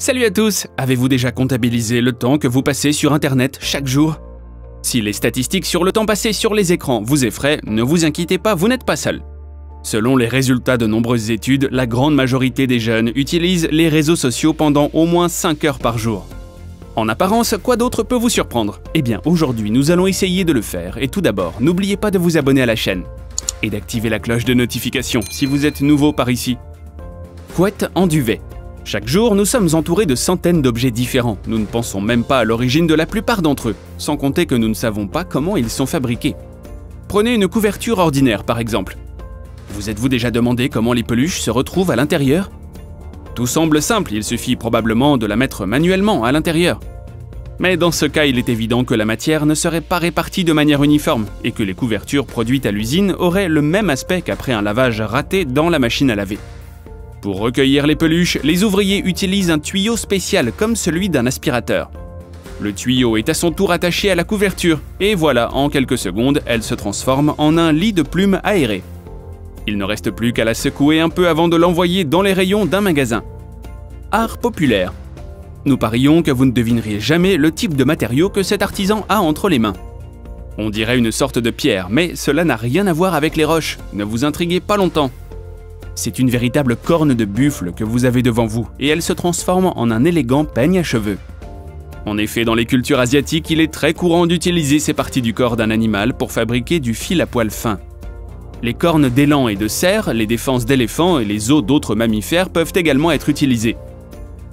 Salut à tous! Avez-vous déjà comptabilisé le temps que vous passez sur Internet chaque jour? Si les statistiques sur le temps passé sur les écrans vous effraient, ne vous inquiétez pas, vous n'êtes pas seul. Selon les résultats de nombreuses études, la grande majorité des jeunes utilisent les réseaux sociaux pendant au moins 5 heures par jour. En apparence, quoi d'autre peut vous surprendre? Eh bien, aujourd'hui, nous allons essayer de le faire. Et tout d'abord, n'oubliez pas de vous abonner à la chaîne et d'activer la cloche de notification si vous êtes nouveau par ici. Couette en duvet. Chaque jour, nous sommes entourés de centaines d'objets différents. Nous ne pensons même pas à l'origine de la plupart d'entre eux, sans compter que nous ne savons pas comment ils sont fabriqués. Prenez une couverture ordinaire, par exemple. Vous êtes-vous déjà demandé comment les peluches se retrouvent à l'intérieur? Tout semble simple, il suffit probablement de la mettre manuellement à l'intérieur. Mais dans ce cas, il est évident que la matière ne serait pas répartie de manière uniforme et que les couvertures produites à l'usine auraient le même aspect qu'après un lavage raté dans la machine à laver. Pour recueillir les peluches, les ouvriers utilisent un tuyau spécial comme celui d'un aspirateur. Le tuyau est à son tour attaché à la couverture et voilà, en quelques secondes, elle se transforme en un lit de plumes aéré. Il ne reste plus qu'à la secouer un peu avant de l'envoyer dans les rayons d'un magasin. Art populaire. Nous parions que vous ne devineriez jamais le type de matériau que cet artisan a entre les mains. On dirait une sorte de pierre, mais cela n'a rien à voir avec les roches, ne vous intriguez pas longtemps. C'est une véritable corne de buffle que vous avez devant vous, et elle se transforme en un élégant peigne à cheveux. En effet, dans les cultures asiatiques, il est très courant d'utiliser ces parties du corps d'un animal pour fabriquer du fil à poil fin. Les cornes d'élan et de cerf, les défenses d'éléphants et les os d'autres mammifères peuvent également être utilisés.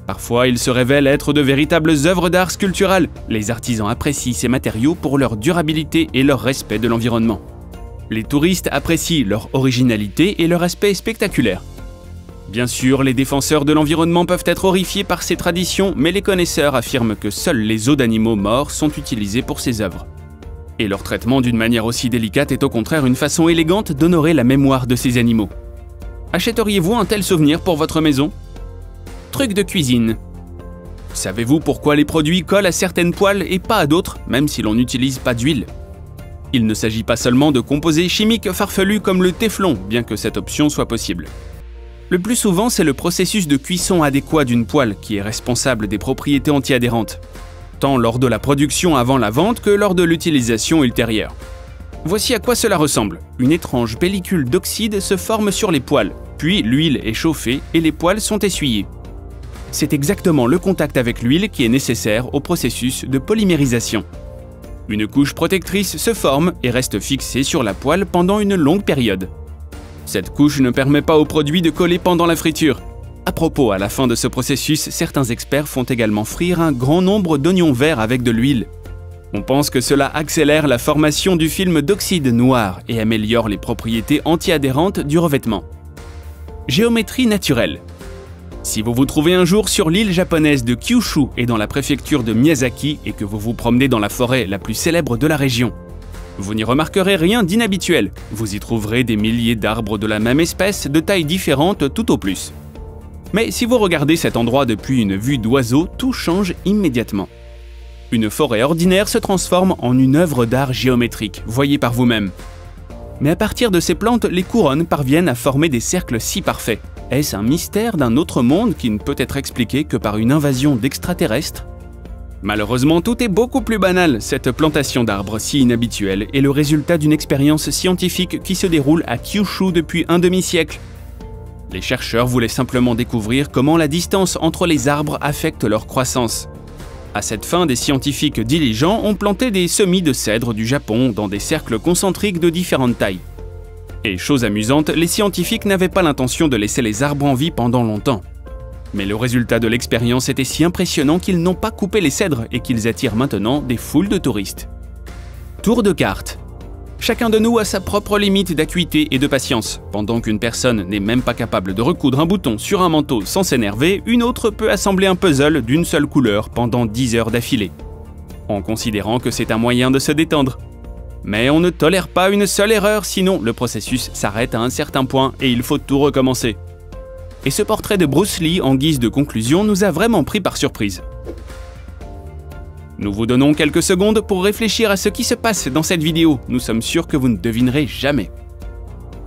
Parfois, ils se révèlent être de véritables œuvres d'art sculptural. Les artisans apprécient ces matériaux pour leur durabilité et leur respect de l'environnement. Les touristes apprécient leur originalité et leur aspect spectaculaire. Bien sûr, les défenseurs de l'environnement peuvent être horrifiés par ces traditions, mais les connaisseurs affirment que seuls les os d'animaux morts sont utilisés pour ces œuvres. Et leur traitement d'une manière aussi délicate est au contraire une façon élégante d'honorer la mémoire de ces animaux. Achèteriez-vous un tel souvenir pour votre maison? Truc de cuisine. Savez-vous pourquoi les produits collent à certaines poêles et pas à d'autres, même si l'on n'utilise pas d'huile? Il ne s'agit pas seulement de composés chimiques farfelus comme le téflon, bien que cette option soit possible. Le plus souvent, c'est le processus de cuisson adéquat d'une poêle qui est responsable des propriétés antiadhérentes, tant lors de la production avant la vente que lors de l'utilisation ultérieure. Voici à quoi cela ressemble. Une étrange pellicule d'oxyde se forme sur les poêles, puis l'huile est chauffée et les poêles sont essuyées. C'est exactement le contact avec l'huile qui est nécessaire au processus de polymérisation. Une couche protectrice se forme et reste fixée sur la poêle pendant une longue période. Cette couche ne permet pas au produit de coller pendant la friture. À propos, à la fin de ce processus, certains experts font également frire un grand nombre d'oignons verts avec de l'huile. On pense que cela accélère la formation du film d'oxyde noir et améliore les propriétés antiadhérentes du revêtement. Géométrie naturelle. Si vous vous trouvez un jour sur l'île japonaise de Kyushu et dans la préfecture de Miyazaki et que vous vous promenez dans la forêt la plus célèbre de la région, vous n'y remarquerez rien d'inhabituel. Vous y trouverez des milliers d'arbres de la même espèce, de tailles différentes tout au plus. Mais si vous regardez cet endroit depuis une vue d'oiseau, tout change immédiatement. Une forêt ordinaire se transforme en une œuvre d'art géométrique, voyez par vous-même. Mais à partir de ces plantes, les couronnes parviennent à former des cercles si parfaits. Est-ce un mystère d'un autre monde qui ne peut être expliqué que par une invasion d'extraterrestres? Malheureusement, tout est beaucoup plus banal. Cette plantation d'arbres si inhabituelle est le résultat d'une expérience scientifique qui se déroule à Kyushu depuis un demi-siècle. Les chercheurs voulaient simplement découvrir comment la distance entre les arbres affecte leur croissance. À cette fin, des scientifiques diligents ont planté des semis de cèdre du Japon dans des cercles concentriques de différentes tailles. Et chose amusante, les scientifiques n'avaient pas l'intention de laisser les arbres en vie pendant longtemps. Mais le résultat de l'expérience était si impressionnant qu'ils n'ont pas coupé les cèdres et qu'ils attirent maintenant des foules de touristes. Tour de cartes. Chacun de nous a sa propre limite d'acuité et de patience. Pendant qu'une personne n'est même pas capable de recoudre un bouton sur un manteau sans s'énerver, une autre peut assembler un puzzle d'une seule couleur pendant 10 heures d'affilée, en considérant que c'est un moyen de se détendre. Mais on ne tolère pas une seule erreur, sinon le processus s'arrête à un certain point et il faut tout recommencer. Et ce portrait de Bruce Lee en guise de conclusion nous a vraiment pris par surprise. Nous vous donnons quelques secondes pour réfléchir à ce qui se passe dans cette vidéo. Nous sommes sûrs que vous ne devinerez jamais.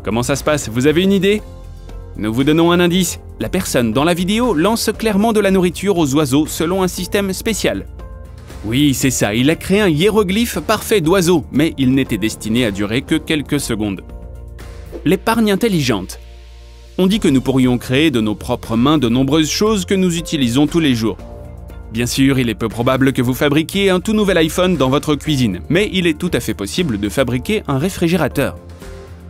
Comment ça se passe? Vous avez une idée? Nous vous donnons un indice. La personne dans la vidéo lance clairement de la nourriture aux oiseaux selon un système spécial. Oui, c'est ça, il a créé un hiéroglyphe parfait d'oiseau, mais il n'était destiné à durer que quelques secondes. L'épargne intelligente. On dit que nous pourrions créer de nos propres mains de nombreuses choses que nous utilisons tous les jours. Bien sûr, il est peu probable que vous fabriquiez un tout nouvel iPhone dans votre cuisine, mais il est tout à fait possible de fabriquer un réfrigérateur.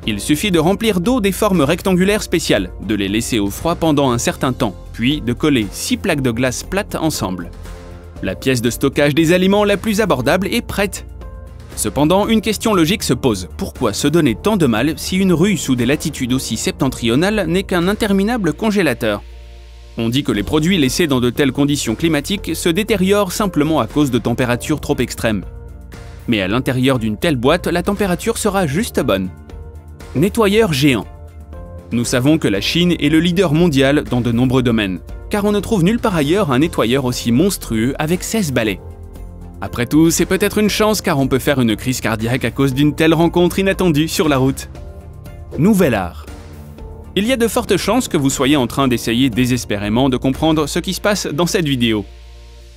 Il suffit de remplir d'eau des formes rectangulaires spéciales, de les laisser au froid pendant un certain temps, puis de coller 6 plaques de glace plates ensemble. La pièce de stockage des aliments la plus abordable est prête. Cependant, une question logique se pose. Pourquoi se donner tant de mal si une rue sous des latitudes aussi septentrionales n'est qu'un interminable congélateur? On dit que les produits laissés dans de telles conditions climatiques se détériorent simplement à cause de températures trop extrêmes. Mais à l'intérieur d'une telle boîte, la température sera juste bonne. Nettoyeur géant. Nous savons que la Chine est le leader mondial dans de nombreux domaines, car on ne trouve nulle part ailleurs un nettoyeur aussi monstrueux avec 16 balais. Après tout, c'est peut-être une chance car on peut faire une crise cardiaque à cause d'une telle rencontre inattendue sur la route. Nouvel art. Il y a de fortes chances que vous soyez en train d'essayer désespérément de comprendre ce qui se passe dans cette vidéo.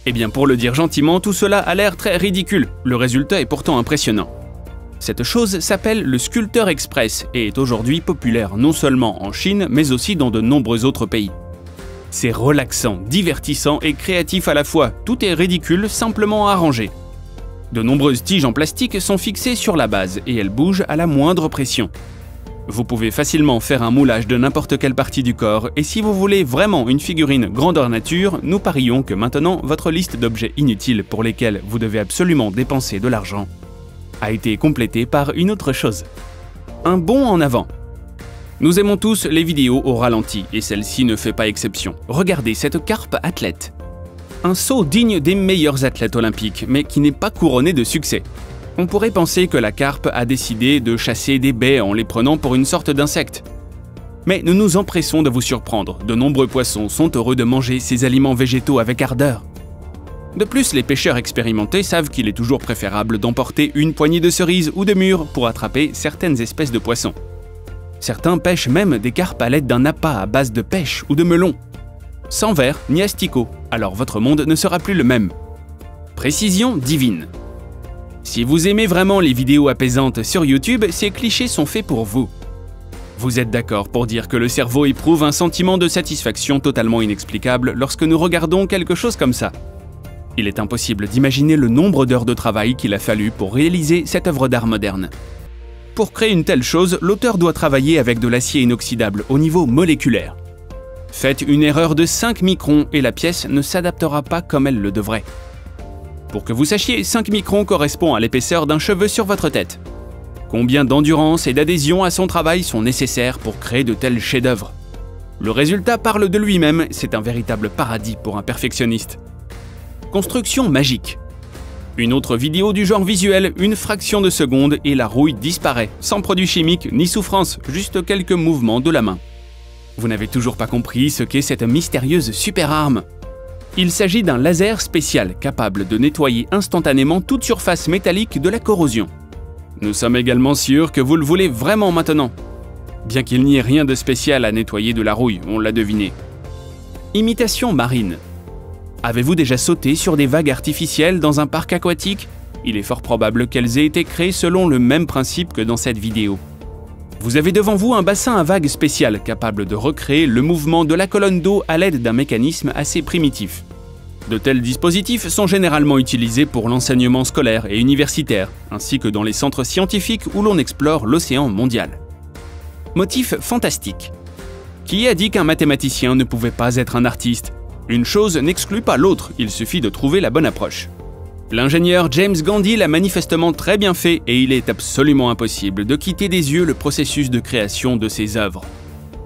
Eh bien, pour le dire gentiment, tout cela a l'air très ridicule, le résultat est pourtant impressionnant. Cette chose s'appelle le Sculpteur Express et est aujourd'hui populaire non seulement en Chine, mais aussi dans de nombreux autres pays. C'est relaxant, divertissant et créatif à la fois, tout est ridicule, simplement arrangé. De nombreuses tiges en plastique sont fixées sur la base et elles bougent à la moindre pression. Vous pouvez facilement faire un moulage de n'importe quelle partie du corps et si vous voulez vraiment une figurine grandeur nature, nous parions que maintenant votre liste d'objets inutiles pour lesquels vous devez absolument dépenser de l'argent a été complétée par une autre chose. Un bond en avant. Nous aimons tous les vidéos au ralenti et celle-ci ne fait pas exception. Regardez cette carpe athlète. Un saut digne des meilleurs athlètes olympiques, mais qui n'est pas couronné de succès. On pourrait penser que la carpe a décidé de chasser des baies en les prenant pour une sorte d'insecte. Mais nous nous empressons de vous surprendre, de nombreux poissons sont heureux de manger ces aliments végétaux avec ardeur. De plus, les pêcheurs expérimentés savent qu'il est toujours préférable d'emporter une poignée de cerises ou de mûres pour attraper certaines espèces de poissons. Certains pêchent même des carpes à l'aide d'un appât à base de pêche ou de melon. Sans verre ni asticots, alors votre monde ne sera plus le même. Précision divine. Si vous aimez vraiment les vidéos apaisantes sur YouTube, ces clichés sont faits pour vous. Vous êtes d'accord pour dire que le cerveau éprouve un sentiment de satisfaction totalement inexplicable lorsque nous regardons quelque chose comme ça. Il est impossible d'imaginer le nombre d'heures de travail qu'il a fallu pour réaliser cette œuvre d'art moderne. Pour créer une telle chose, l'auteur doit travailler avec de l'acier inoxydable au niveau moléculaire. Faites une erreur de 5 microns et la pièce ne s'adaptera pas comme elle le devrait. Pour que vous sachiez, 5 microns correspond à l'épaisseur d'un cheveu sur votre tête. Combien d'endurance et d'adhésion à son travail sont nécessaires pour créer de tels chefs-d'œuvre? Le résultat parle de lui-même, c'est un véritable paradis pour un perfectionniste. Construction magique. Une autre vidéo du genre visuel, une fraction de seconde et la rouille disparaît, sans produit chimique ni souffrance, juste quelques mouvements de la main. Vous n'avez toujours pas compris ce qu'est cette mystérieuse super arme. Il s'agit d'un laser spécial capable de nettoyer instantanément toute surface métallique de la corrosion. Nous sommes également sûrs que vous le voulez vraiment maintenant. Bien qu'il n'y ait rien de spécial à nettoyer de la rouille, on l'a deviné. Imitation marine. Avez-vous déjà sauté sur des vagues artificielles dans un parc aquatique? Il est fort probable qu'elles aient été créées selon le même principe que dans cette vidéo. Vous avez devant vous un bassin à vagues spécial capable de recréer le mouvement de la colonne d'eau à l'aide d'un mécanisme assez primitif. De tels dispositifs sont généralement utilisés pour l'enseignement scolaire et universitaire, ainsi que dans les centres scientifiques où l'on explore l'océan mondial. Motif fantastique. Qui a dit qu'un mathématicien ne pouvait pas être un artiste? Une chose n'exclut pas l'autre, il suffit de trouver la bonne approche. L'ingénieur James Gandhi l'a manifestement très bien fait et il est absolument impossible de quitter des yeux le processus de création de ses œuvres.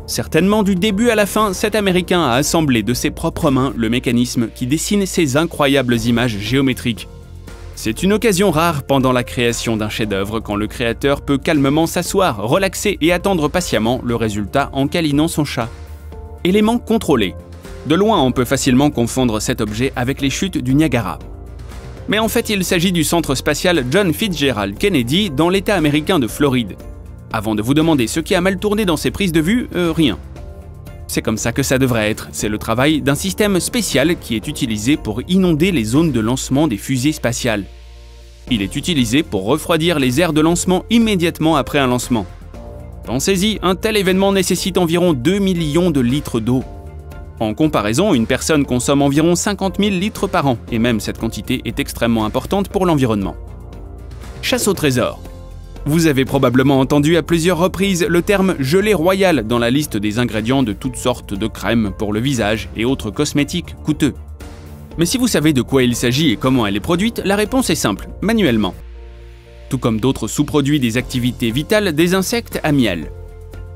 Certainement du début à la fin, cet Américain a assemblé de ses propres mains le mécanisme qui dessine ces incroyables images géométriques. C'est une occasion rare pendant la création d'un chef-d'œuvre quand le créateur peut calmement s'asseoir, relaxer et attendre patiemment le résultat en câlinant son chat. Élément contrôlé. De loin, on peut facilement confondre cet objet avec les chutes du Niagara. Mais en fait, il s'agit du centre spatial John Fitzgerald Kennedy dans l'État américain de Floride. Avant de vous demander ce qui a mal tourné dans ces prises de vue, rien. C'est comme ça que ça devrait être, c'est le travail d'un système spécial qui est utilisé pour inonder les zones de lancement des fusées spatiales. Il est utilisé pour refroidir les aires de lancement immédiatement après un lancement. Pensez-y, un tel événement nécessite environ 2 millions de litres d'eau. En comparaison, une personne consomme environ 50 000 litres par an, et même cette quantité est extrêmement importante pour l'environnement. Chasse au trésor. Vous avez probablement entendu à plusieurs reprises le terme gelée royale dans la liste des ingrédients de toutes sortes de crèmes pour le visage et autres cosmétiques coûteux. Mais si vous savez de quoi il s'agit et comment elle est produite, la réponse est simple, manuellement. Tout comme d'autres sous-produits des activités vitales des insectes à miel.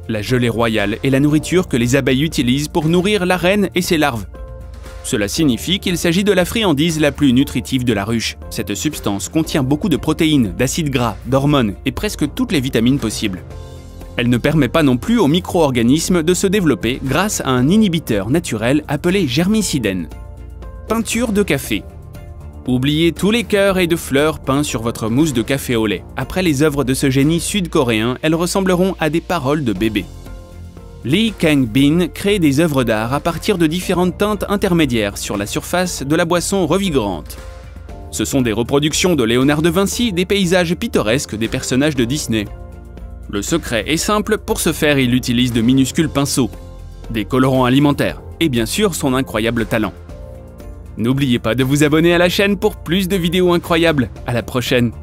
La gelée royale est la nourriture que les abeilles utilisent pour nourrir la reine et ses larves. Cela signifie qu'il s'agit de la friandise la plus nutritive de la ruche. Cette substance contient beaucoup de protéines, d'acides gras, d'hormones et presque toutes les vitamines possibles. Elle ne permet pas non plus aux micro-organismes de se développer grâce à un inhibiteur naturel appelé germicidène. Peinture de café. Oubliez tous les cœurs et de fleurs peints sur votre mousse de café au lait. Après les œuvres de ce génie sud-coréen, elles ressembleront à des paroles de bébé. Lee Kang-bin crée des œuvres d'art à partir de différentes teintes intermédiaires sur la surface de la boisson revigorante. Ce sont des reproductions de Léonard de Vinci, des paysages pittoresques des personnages de Disney. Le secret est simple, pour ce faire il utilise de minuscules pinceaux, des colorants alimentaires et bien sûr son incroyable talent. N'oubliez pas de vous abonner à la chaîne pour plus de vidéos incroyables. À la prochaine!